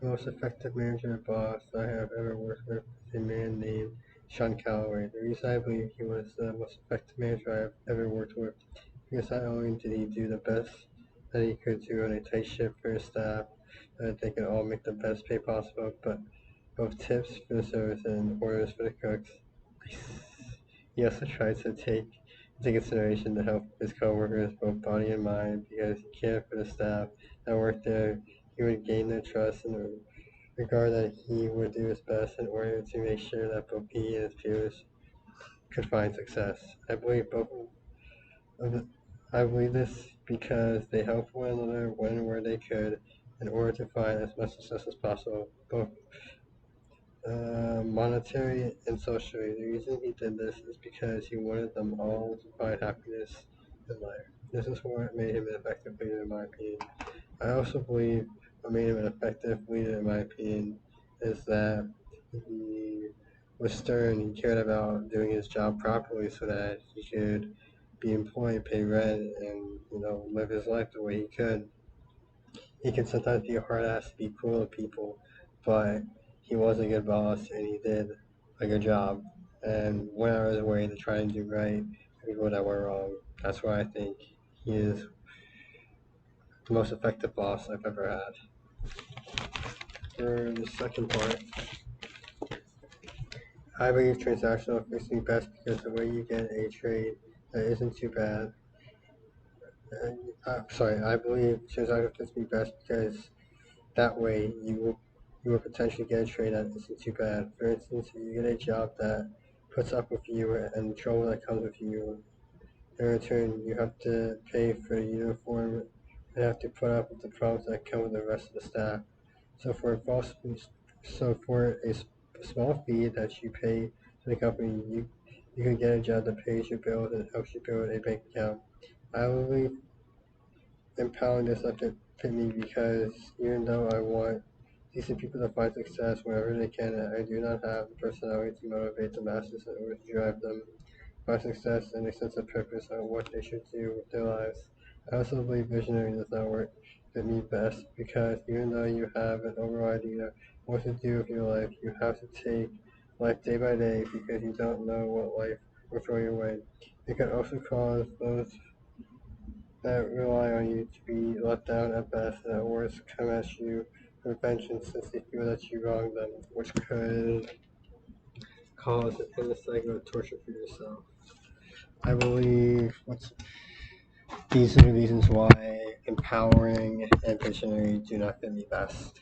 The most effective manager or boss I have ever worked with is a man named Sean Calloway. The reason I believe he was the most effective manager I have ever worked with because not only did he do the best that he could do on a tight ship for his staff, so that they could all make the best pay possible, but both tips for the service and orders for the cooks. He also tried to take into consideration the health of his coworkers, both body and mind, because he cared for the staff that worked there. He would gain their trust and regard that he would do his best in order to make sure that both he and his peers could find success. I believe this because they helped one another when and where they could in order to find as much success as possible, both monetary and socially. The reason he did this is because he wanted them all to find happiness in life. This is what made him an effective leader, in my opinion. I also believe what made him an effective leader, in my opinion, is that he was stern. He cared about doing his job properly so that he could be employed, pay rent, and live his life the way he could. He can sometimes be a hard ass to be cruel to people, but he was a good boss and he did a good job and went out of his way to try and do right for people that were wrong. That's why I think he is the most effective boss I've ever had. For the second part, I believe transactional fits me best because the way you get a trade that isn't too bad. I believe transactional fits me best because that way you will potentially get a trade that isn't too bad. For instance, if you get a job that puts up with you and the trouble that comes with you, in return you have to pay for a uniform and have to put up with the problems that come with the rest of the staff. So for a false, so for a small fee that you pay to the company, you can get a job that pays your bills and helps you build a bank account. I believe empowering this effort fit me because even though I want decent people to find success wherever they can, I do not have the personality to motivate the masses in order to drive them find success and a sense of purpose on what they should do with their lives. I also believe visionary does not work fit me best because even though you have an overall idea what to do with your life, you have to take life day by day because you don't know what life will throw your way. It can also cause those that rely on you to be let down at best and at worst come at you with vengeance since they feel that you wronged them, which could cause an endless cycle of torture for yourself. I believe these are the reasons why empowering and visionary do not fit me best.